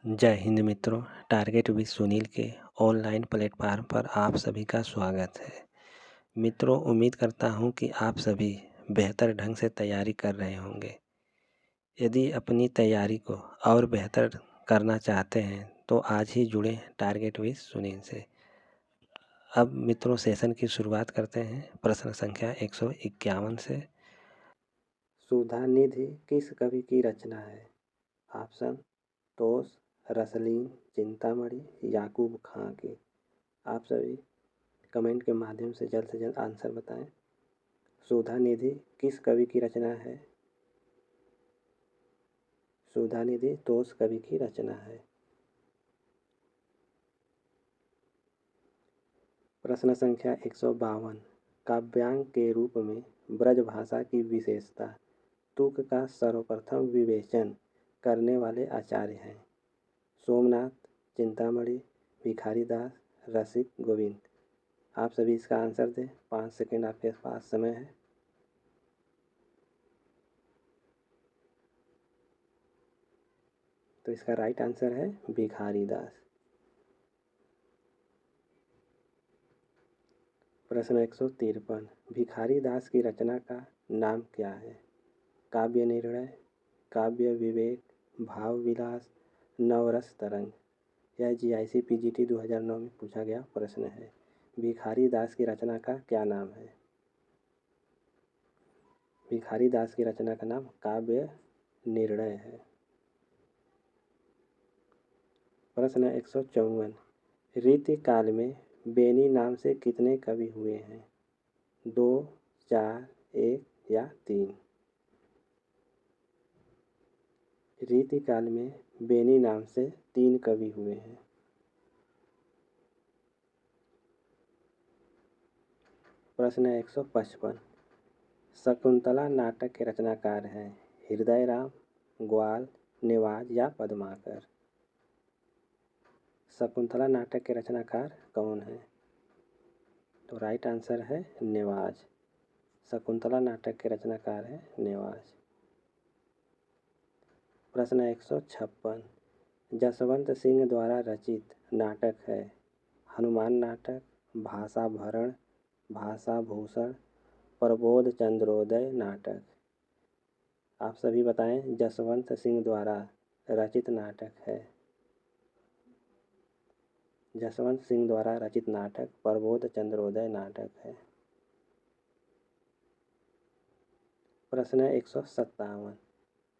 जय हिंद मित्रों। Target with Sunil के ऑनलाइन प्लेटफार्म पर आप सभी का स्वागत है। मित्रों, उम्मीद करता हूं कि आप सभी बेहतर ढंग से तैयारी कर रहे होंगे। यदि अपनी तैयारी को और बेहतर करना चाहते हैं तो आज ही जुड़ें टारगेट विद सुनील से। अब मित्रों, सेशन की शुरुआत करते हैं प्रश्न संख्या 151 से। सुधा निधि किस कवि की रचना है? ऑप्शन: तोस, रसलीन, चिंतामणि, याकूब खां की। आप सभी कमेंट के माध्यम से जल्द आंसर बताएं। सुधा निधि किस कवि की रचना है? सुधा निधि तोस कवि की रचना है। प्रश्न संख्या 152। काव्यांग के रूप में ब्रज भाषा की विशेषता तुक का सर्वप्रथम विवेचन करने वाले आचार्य हैं? सोमनाथ, चिंतामणि, भिखारीदास, रसिक, गोविंद। आप सभी इसका आंसर दें। 5 सेकंड आपके पास समय है। तो इसका राइट आंसर है भिखारीदास। प्रश्न 153। भिखारीदास की रचना का नाम क्या है? काव्य निर्णय, काव्य विवेक, भाव विलास, नवरस तरंग। यह GIC PGT 2009 में पूछा गया प्रश्न है। भिखारीदास की रचना का क्या नाम है? भिखारीदास की रचना का नाम काव्य निर्णय है। प्रश्न 154। रीति काल में बेनी नाम से कितने कवि हुए हैं? 2, 4, 1 या 3? रीति काल में बेनी नाम से 3 कवि हुए हैं। प्रश्न 155। शकुंतला नाटक के रचनाकार हैं? हृदयराम, ग्वाल, नेवाज या पद्माकर? शकुंतला नाटक के रचनाकार कौन है? तो राइट आंसर है नेवाज। शकुंतला नाटक के रचनाकार है नेवाज। प्रश्न 156। जसवंत सिंह द्वारा रचित नाटक है? हनुमान नाटक, भाषा भरण, भाषा भूषण, प्रबोध चंद्रोदय नाटक। आप सभी बताएं, जसवंत सिंह द्वारा रचित नाटक है? जसवंत सिंह द्वारा रचित नाटक प्रबोध चंद्रोदय नाटक है। प्रश्न 157।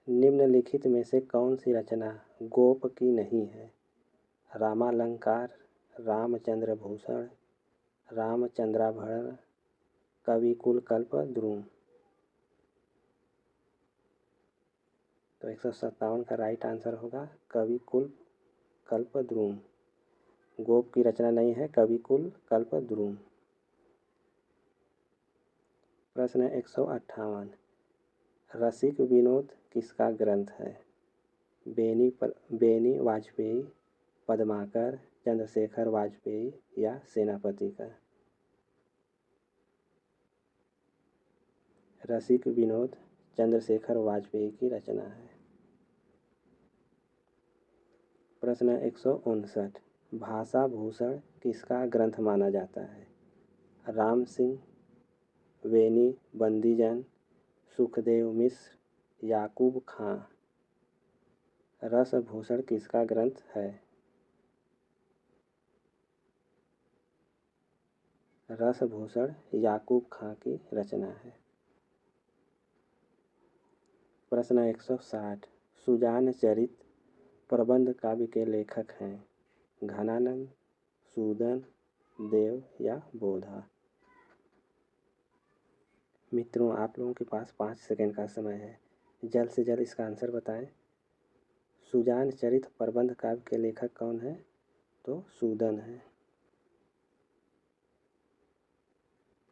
निम्नलिखित में से कौन सी रचना गोप की नहीं है? रामालंकार, रामचंद्र भूषण, रामचंद्राभरण, कविकुल कल्प द्रुम। तो 157 का राइट आंसर होगा कविकुल कल्प द्रुम। गोप की रचना नहीं है कविकुल कल्प द्रुम। प्रश्न 158। रसिक विनोद किसका ग्रंथ है? बेनी वाजपेयी, पद्माकर, चंद्रशेखर वाजपेयी या सेनापति का? रसिक विनोद चंद्रशेखर वाजपेयी की रचना है। प्रश्न 159। भाषा भूषण किसका ग्रंथ माना जाता है? राम सिंह, वेनी बंदीजन, सुखदेव मिश्र, याकूब खां। रसभूषण किसका ग्रंथ है? रसभूषण याकूब खां की रचना है। प्रश्न 160। सुजान चरित प्रबंध काव्य के लेखक हैं? घनानंद, सूदन, देव या बोधा? मित्रों, आप लोगों के पास 5 सेकंड का समय है। जल्द से जल्द इसका आंसर बताएं। सुजान चरित प्रबंध काव्य के लेखक कौन है? तो सूदन है।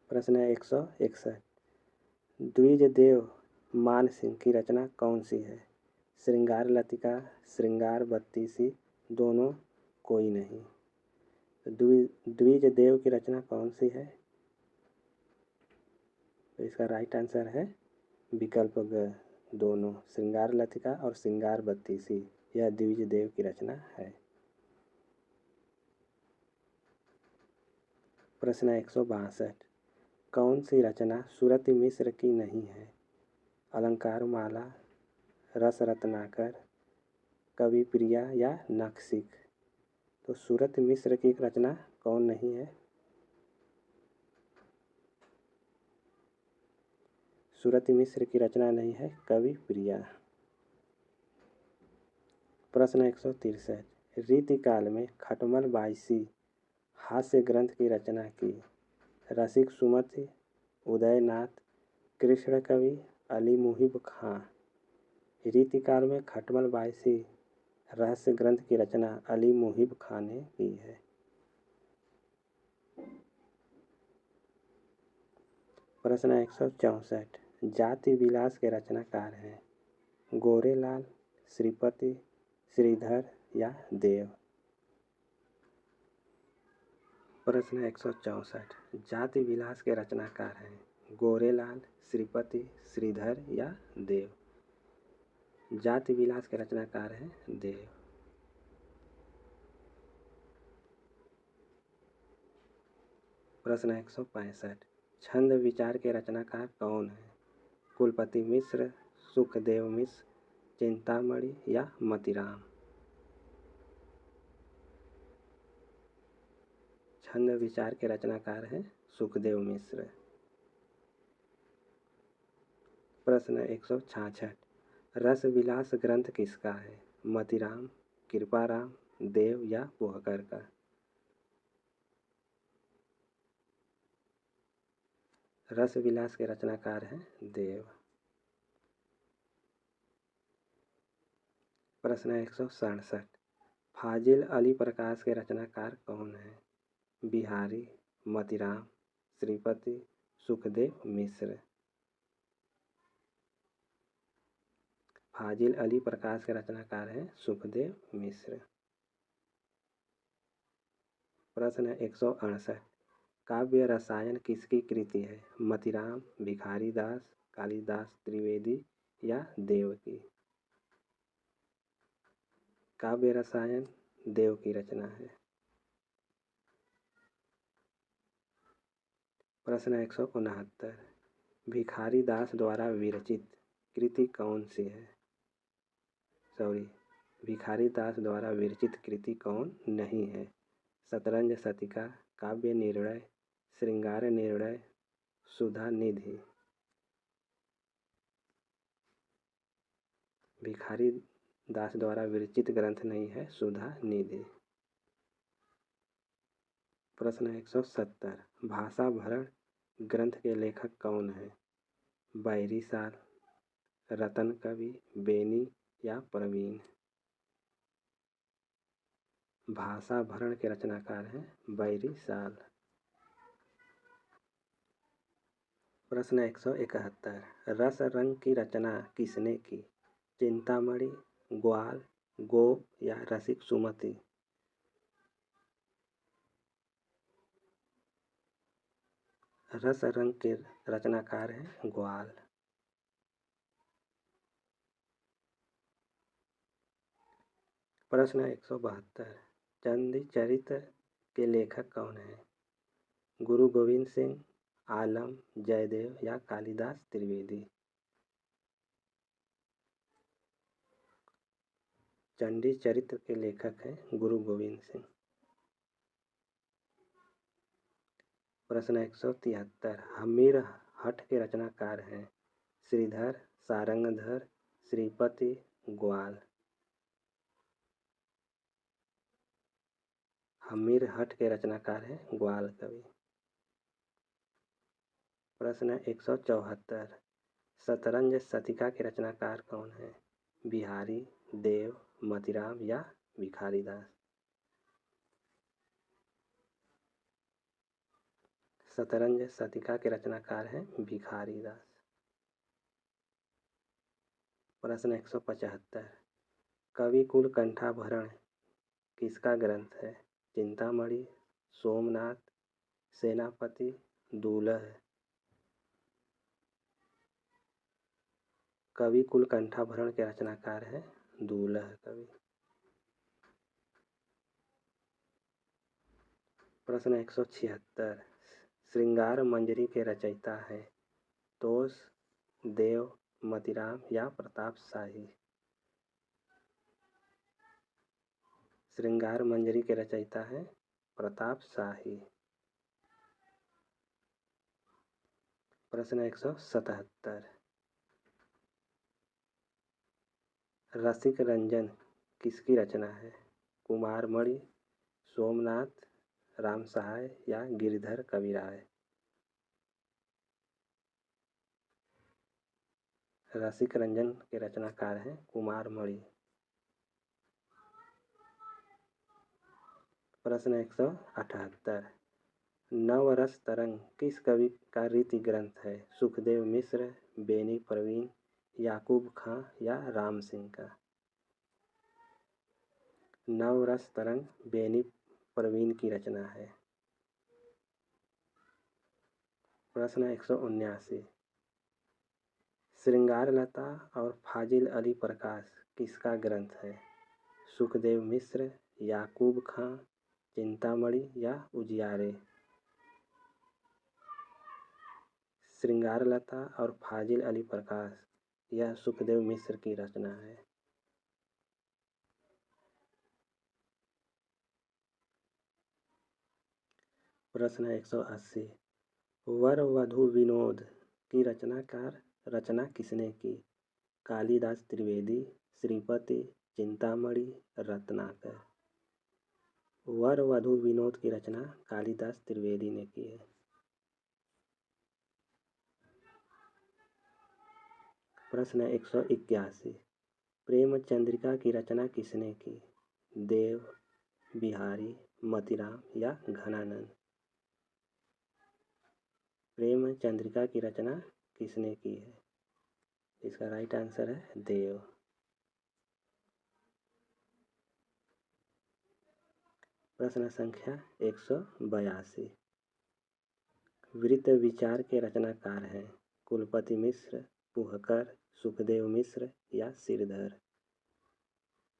प्रश्न 161। द्विजदेव मान सिंह की रचना कौन सी है? श्रृंगार लतिका, श्रृंगार बत्तीसी, दोनों, कोई नहीं? द्विजदेव की रचना कौन सी है? तो इसका राइट आंसर है विकल्प ग, दोनों, श्रृंगार लतिका और श्रृंगार बत्तीसी। यह द्विजदेव की रचना है। प्रश्न 162, कौन सी रचना सुरति मिश्र की नहीं है? अलंकार माला, रस रत्नाकर, कवि प्रिया या नासिक? तो सुरति मिश्र की रचना कौन नहीं है? सुरति मिश्र की रचना नहीं है कवि प्रिया। प्रश्न 163, रीतिकाल में खटमल बाईसी हास्य ग्रंथ की रचना की? रसिक सुमति, उदयनाथ, कृष्ण कवि, अली मुहिब खां? रीतिकाल में खटमल बाईसी रहस्य ग्रंथ की रचना अली मुहिब खां ने की है। प्रश्न 164, जाति विलास के रचनाकार हैं? गोरेलाल, श्रीपति, श्रीधर या देव? प्रश्न 164, जाति विलास के रचनाकार हैं? गोरेलाल, श्रीपति, श्रीधर या देव? जाति विलास के रचनाकार हैं देव। प्रश्न 165, छंद विचार के रचनाकार कौन है? कुलपति मिश्र, सुखदेव मिश्र, चिंतामणि या मतीराम? छंद विचार के रचनाकार हैं सुखदेव मिश्र। प्रश्न 166, रस विलास ग्रंथ किसका है? मतीराम, कृपाराम, देव या पोहकर का? रस विलास के रचनाकार हैं देव। प्रश्न 167, फाजिल अली प्रकाश के रचनाकार कौन है? बिहारी, मतीराम, श्रीपति, सुखदेव मिश्र? फाजिल अली प्रकाश के रचनाकार हैं सुखदेव मिश्र। प्रश्न 168, काव्य रसायन किसकी कृति है? मतीराम, भिखारी दास, कालिदास त्रिवेदी या देव की? काव्य रसायन देव की रचना है। प्रश्न 169, भिखारी दास द्वारा विरचित कृति कौन सी है? भिखारी दास द्वारा विरचित कृति कौन नहीं है? शतरंज शतिका, काव्य निर्णय, श्रृंगार निर्णय, सुधा निधि? भिखारी दास द्वारा विरचित ग्रंथ नहीं है सुधा निधि। प्रश्न 170, भाषा भरण ग्रंथ के लेखक कौन है? बैरी साल, रतन कवि, बेनी या प्रवीण? भाषा भरण के रचनाकार हैं बैरी साल। प्रश्न 171, रस रंग की रचना किसने की? चिंतामणि, ग्वाल, गोप या रसिक सुमति? रस रंग के रचनाकार हैं ग्वाल। प्रश्न 172, चंदी चरित्र के लेखक कौन है? गुरु गोविंद सिंह, आलम, जयदेव या कालिदास त्रिवेदी? चंडी चरित्र के लेखक हैं गुरु गोविंद सिंह। प्रश्न 173, हमीर हठ के रचनाकार हैं? श्रीधर, सारंगधर, श्रीपति, ग्वाल? हमीर हठ के रचनाकार हैं ग्वाल कवि। प्रश्न 174, शतरंज शतिका के रचनाकार कौन है? बिहारी, देव, मतीराम या भिखारी दास? शतरंज शतिका के रचनाकार हैं भिखारी दास। प्रश्न 175, कवि कुल कंठाभरण किसका ग्रंथ है? चिंतामणि, सोमनाथ, सेनापति, दूल्ह? कवि कुल कंठाभरण के रचनाकार हैं दूल्ह कवि। प्रश्न 176। श्रृंगार मंजरी के रचयिता हैं तोष, देव, मतीराम या प्रताप शाही। श्रृंगार मंजरी के रचयिता हैं प्रताप शाही। प्रश्न 177। रसिक रंजन किसकी रचना है? कुमारमणि, सोमनाथ, राम सहाय या गिरिधर कविराय। रसिक रंजन के रचनाकार हैं कुमारमणि। प्रश्न 178। नवरस तरंग किस कवि का रीति ग्रंथ है? सुखदेव मिश्र, बेनी प्रवीण, याकूब खां या राम सिंह का। नवरस तरंग बेनी प्रवीण की रचना है। प्रश्न 179। श्रृंगारलता और फाजिल अली प्रकाश किसका ग्रंथ है? सुखदेव मिश्र, याकूब खां, चिंतामणि या उजियारे। श्रृंगारलता और फाजिल अली प्रकाश यह सुखदेव मिश्र की रचना है। प्रश्न 180। वर वधू विनोद की रचना किसने की? कालिदास त्रिवेदी, श्रीपति, चिंतामणि, रत्नाकर। वर वधू विनोद की रचना कालिदास त्रिवेदी ने की है। प्रश्न 181। प्रेम चंद्रिका की रचना किसने की? देव, बिहारी, मतीराम या घनानंद। प्रेम चंद्रिका की रचना किसने की है? इसका राइट आंसर है देव। प्रश्न संख्या 182। वृत्त विचार के रचनाकार हैं कुलपति मिश्र, पुहकर, सुखदेव मिश्र या सिरधर।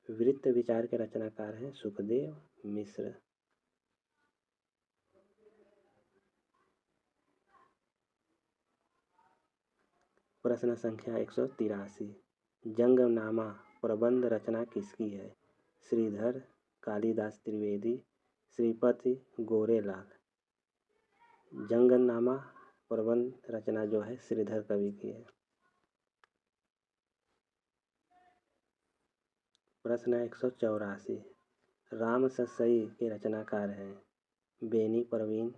वृत्त विचार के रचनाकार हैं सुखदेव मिश्र। प्रश्न संख्या 183। जंगनामा प्रबंध रचना किसकी है? श्रीधर, कालिदास त्रिवेदी, श्रीपति, गोरेलाल। जंगनामा प्रबंध रचना जो है श्रीधर कवि की है। प्रश्न 184। राम ससई के रचनाकार हैं बेनी प्रवीण,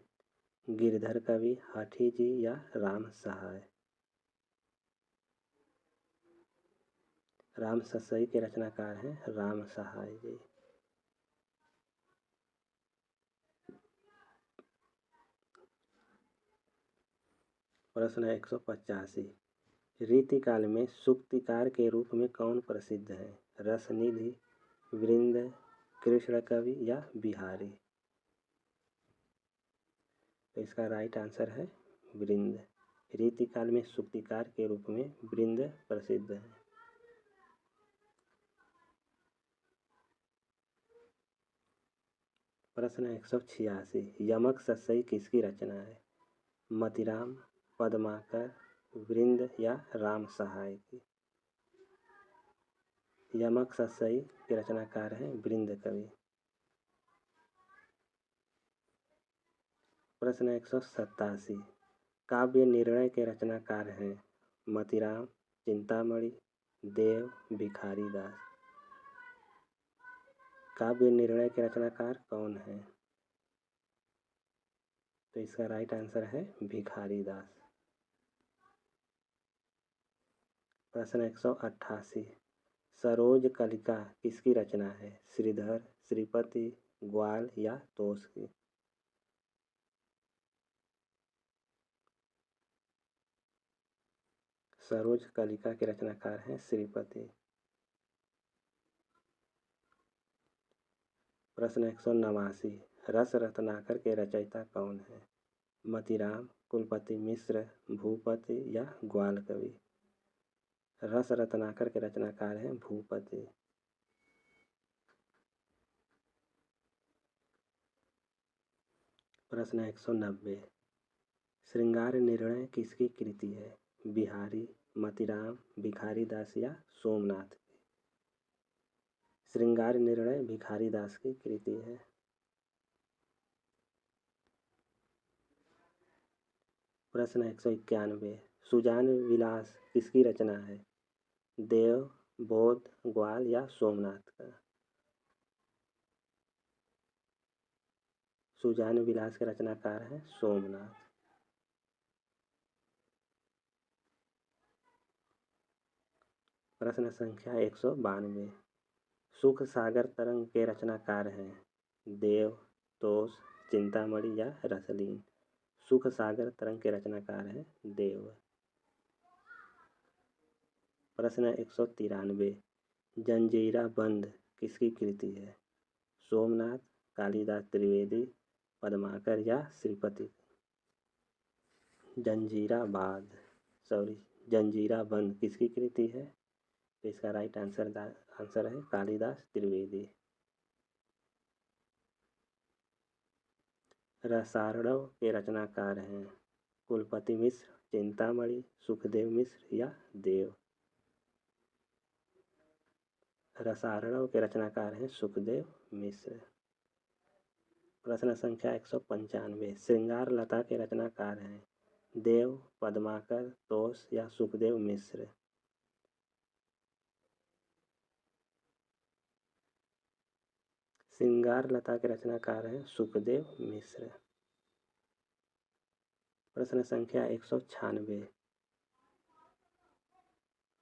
गिरधर कवि, हाथी जी या राम सहाय। राम ससई के रचनाकार हैं राम सहाय जी। प्रश्न 185। रीतिकाल में सूक्तिकार के रूप में कौन प्रसिद्ध है? रसनिधि, वृंद, कृष्ण कवि या बिहारी। तो इसका राइट आंसर है वृंद। रीतिकाल में सूक्तिकार के रूप में वृंद प्रसिद्ध है। प्रश्न 186। यमक ससई किसकी रचना है? मतीराम, पद्माकर, वृंद या राम सहाय की। यमक ससई के रचनाकार हैं वृंद कवि। प्रश्न 187। काव्य निर्णय के रचनाकार हैं मतीराम, चिंतामणि, देव, भिखारी दास। काव्य निर्णय के रचनाकार कौन है? तो इसका राइट आंसर है भिखारी दास। प्रश्न 188। सरोज कलिका किसकी रचना है? श्रीधर, श्रीपति, ग्वाल या तोष की। सरोज कलिका के रचनाकार हैं श्रीपति। प्रश्न 189। रस रत्नाकर के रचयिता कौन है? मतीराम, कुलपति मिश्र, भूपति या ग्वाल कवि। रस रत्नाकर के रचनाकार हैं भूपति। प्रश्न 190। श्रृंगार निर्णय किसकी कृति है? बिहारी, मतीराम, भिखारी दास या सोमनाथ? श्रृंगार निर्णय भिखारी दास की कृति है। प्रश्न 191। सुजान विलास किसकी रचना है? देव, बोध, ग्वाल या सोमनाथ का? सुजान विलास के रचनाकार हैं सोमनाथ। प्रश्न संख्या 192। सुख सागर तरंग के रचनाकार हैं? देव, तोष, चिंतामणि या रसलीन? सुख सागर तरंग के रचनाकार हैं देव। प्रश्न 193। जंजीरा बंद किसकी कृति है? सोमनाथ, कालिदास त्रिवेदी, पद्माकर या श्रीपति? जंजीरा बंद किसकी कृति है? तो इसका राइट आंसर है कालिदास त्रिवेदी। रसार्णव के रचनाकार हैं? कुलपति मिश्र, चिंतामणि, सुखदेव मिश्र या देव? रसार्णव के रचनाकार हैं सुखदेव मिश्र। प्रश्न संख्या 195। श्रृंगार लता के रचनाकार हैं? देव, पद्माकर, तोष या सुखदेव मिश्र? श्रृंगार लता के रचनाकार हैं सुखदेव मिश्र। प्रश्न संख्या 196।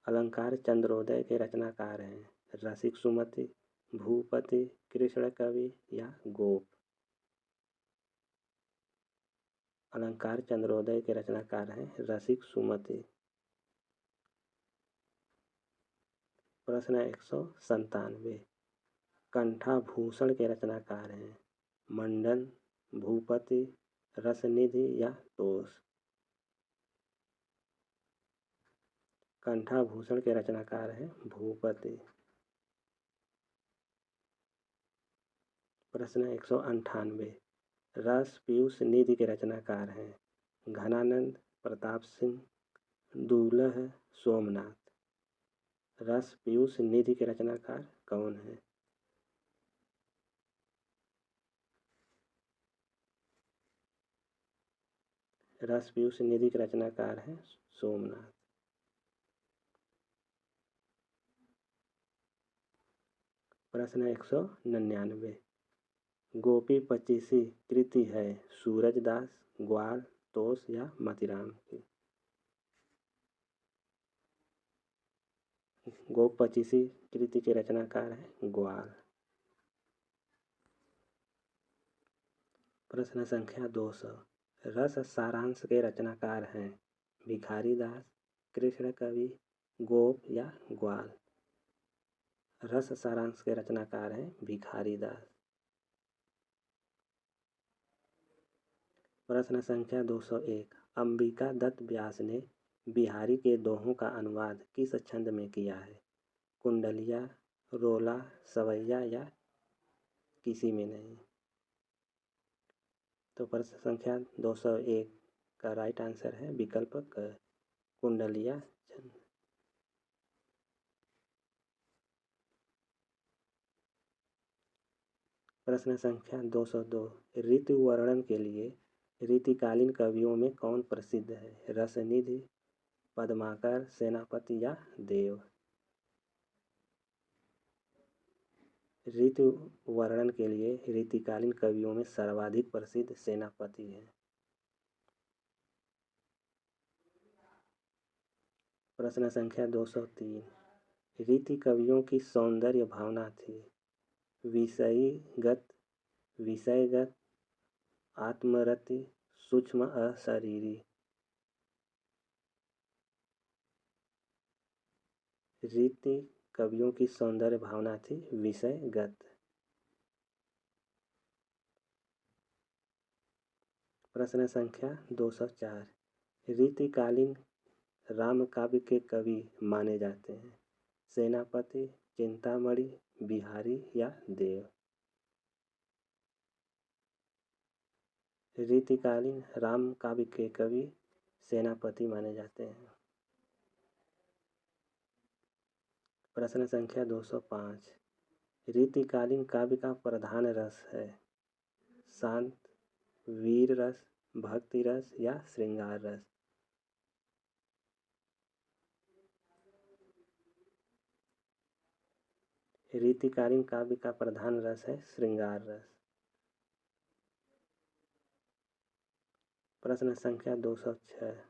अलंकार चंद्रोदय के रचनाकार हैं? रसिक सुमति, भूपति, कृष्ण कवि या गोप? अलंकार चंद्रोदय के रचनाकार हैं रसिक सुमति। प्रश्न 197। कंठाभूषण के रचनाकार हैं? मंडन, भूपति, रसनिधि या तोष? कंठाभूषण के रचनाकार हैं भूपति। प्रश्न 198। रस पीयूष निधि के रचनाकार हैं? घनानंद, प्रताप सिंह, दूल्ह, सोमनाथ? रस पीयूष निधि के रचनाकार कौन है? रस पीयूष निधि के रचनाकार हैं सोमनाथ। प्रश्न 199। गोपी पचीसी कृति है सूरजदास, ग्वाल, तोष या मतीराम की? गोप पचीसी कृति के रचनाकार हैं ग्वाल। प्रश्न संख्या 200। रस सारांश के रचनाकार हैं? भिखारी दास, कृष्ण कवि, गोप या ग्वाल? रस सारांश के रचनाकार हैं भिखारी दास। प्रश्न संख्या 201। अंबिका दत्त व्यास ने बिहारी के दोहों का अनुवाद किस छंद में किया है? कुंडलिया, रोला, सवैया या किसी में नहीं? तो प्रश्न संख्या 201 का राइट आंसर है विकल्प क, कुंडलिया छंद। प्रश्न संख्या 202। ऋतु वर्णन के लिए रीतिकालीन कवियों में कौन प्रसिद्ध है? रसनिधि, पद्माकर, सेनापति या देव? ऋतु वर्णन के लिए रीतिकालीन कवियों में सर्वाधिक प्रसिद्ध सेनापति हैं। प्रश्न संख्या 203। रीति कवियों की सौंदर्य भावना थी? विषयगत, आत्मरति, सूक्ष्म अशरीरी? रीति कवियों की सौंदर्य भावना थी विषयगत। प्रश्न संख्या 204। रीतिकालीन राम काव्य के कवि माने जाते हैं? सेनापति, चिंतामणि, बिहारी या देव? रीतिकालीन राम काव्य के कवि सेनापति माने जाते हैं। प्रश्न संख्या 205। रीतिकालीन काव्य का प्रधान रस है शांत, वीर रस, भक्ति रस या श्रृंगार रस। रीतिकालीन काव्य का प्रधान रस है श्रृंगार रस। प्रश्न संख्या 206।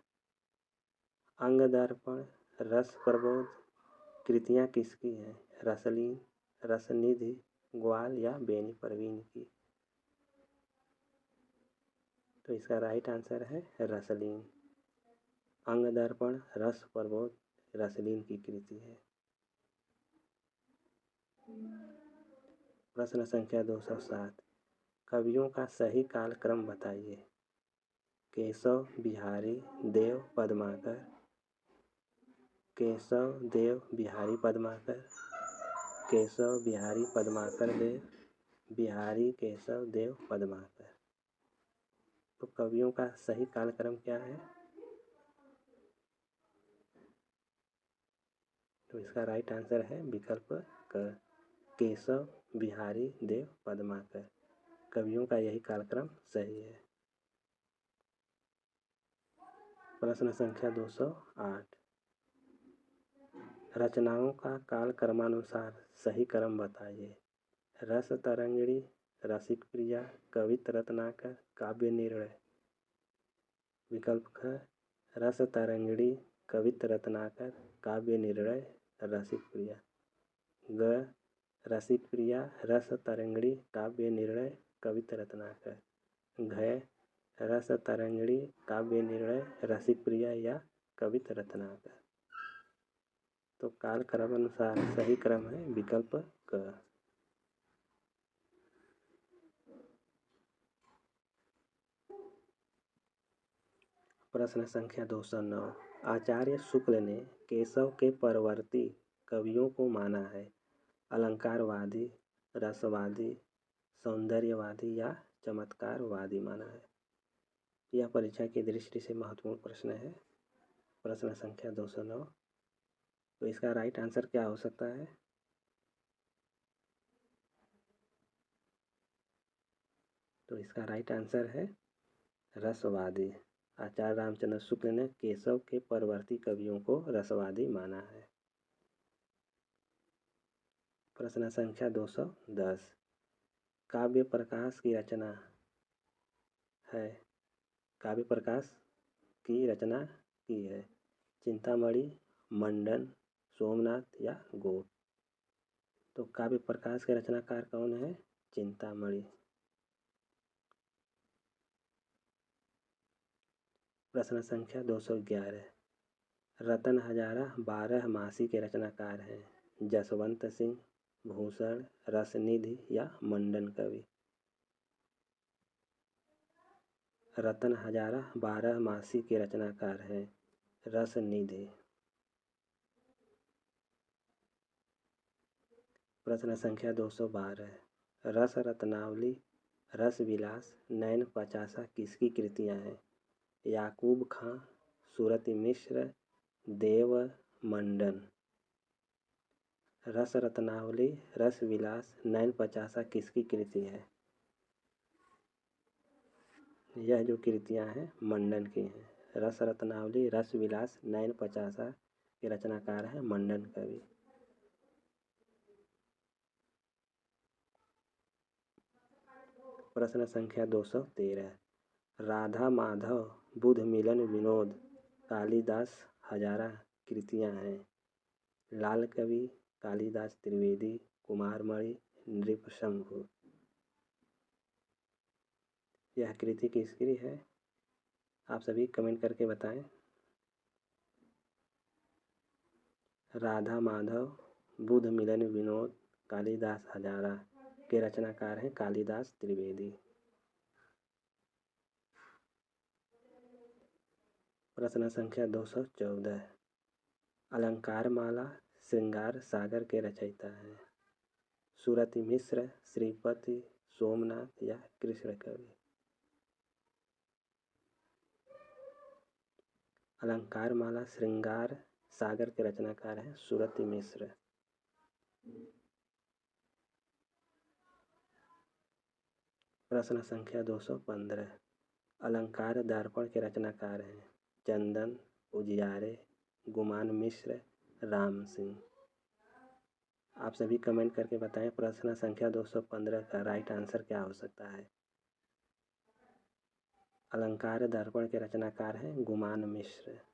अंगदर्पण, रस प्रबोध कृतियां किसकी हैं? रसलीन, रसनिधि, ग्वाल या बेनी परवीन की। तो इसका राइट आंसर है रसलीन। अंगदर्पण, रस प्रबोध रसलीन की कृति है। प्रश्न संख्या 207। कवियों का सही कालक्रम बताइए। केशव, बिहारी, देव, पद्माकर। केशव, देव, बिहारी, पद्माकर। केशव, बिहारी, पद्माकर, देव। बिहारी, केशव, देव, पद्माकर। तो कवियों का सही कालक्रम क्या है? तो इसका राइट आंसर है विकल्प क, केशव, बिहारी, देव, पद्माकर। कवियों का यही कालक्रम सही है। प्रश्न संख्या 208। रचनाओं का काल क्रमानुसार सही क्रम बताइए। रस तरंगिणी, रसिक प्रिया, कवित रत्नाकर, काव्य निर्णय। विकल्प ख, रस तरंगिणी, कवित रत्नाकर, काव्य निर्णय, रसिक प्रिया। ग, रसिक प्रिया, रस तरंगिणी, काव्य निर्णय, कवित रत्नाकर। घ, रस तरंगिणी, काव्य निर्णय, रसिक प्रिया या कवित रत्नाकर। तो काल क्रम अनुसार सही क्रम है विकल्प क। प्रश्न संख्या 209। आचार्य शुक्ल ने केशव के परवर्ती कवियों को माना है अलंकारवादी, रसवादी, सौंदर्यवादी या चमत्कारवादी माना है। यह परीक्षा की दृष्टि से महत्वपूर्ण प्रश्न है। प्रश्न संख्या 209। तो इसका राइट आंसर क्या हो सकता है? तो इसका राइट आंसर है रसवादी। आचार्य रामचंद्र शुक्ल ने केशव के परवर्ती कवियों को रसवादी माना है। प्रश्न संख्या 210। काव्य प्रकाश की रचना है। काव्य प्रकाश की रचना की है चिंतामणि, मंडन, सोमनाथ या गोप। तो काव्य प्रकाश के रचनाकार कौन है? चिंतामणि। प्रश्न संख्या 211। रतन हजारा 12 मासी के रचनाकार हैं जसवंत सिंह, भूषण, रसनिधि या मंडन कवि। रतन हजारा 12 मासी के रचनाकार हैं रसनिधि। प्रश्न संख्या 212। रस रत्नावली, रस विलास, नैन पचासा किसकी कृतियां हैं? याकूब खां, सूरती मिश्र, देव, मंडन। रस रत्नावली, रस विलास, नैन पचासा किसकी कृति है? यह जो कृतियां हैं मंडन की हैं। रस रत्नावली, रस विलास, नैन पचासा के रचनाकार हैं मंडन कवि। प्रश्न संख्या 213। राधा माधव, बुध मिलन विनोद, कालिदास हजारा कृतियां हैं लाल कवि, कालिदास त्रिवेदी, कुमारमणि, नृपशंभु। यह कृति किसकी है? आप सभी कमेंट करके बताएं। राधा माधव, बुध मिलन विनोद, कालिदास हजारा के रचनाकार हैं कालिदास त्रिवेदी। प्रश्न संख्या 214। अलंकार माला, श्रृंगार सागर के रचयिता हैं सूरती मिश्र, श्रीपति, सोमनाथ या कृष्ण कवि। अलंकार माला श्रृंगार सागर के रचनाकार हैं सुरति मिश्र। प्रश्न संख्या 215। अलंकार दर्पण के रचनाकार हैं चंदन, उजियारे, गुमान मिश्र, राम सिंह। आप सभी कमेंट करके बताएं प्रश्न संख्या 215 का राइट आंसर क्या हो सकता है। अलंकार दर्पण के रचनाकार हैं गुमान मिश्र।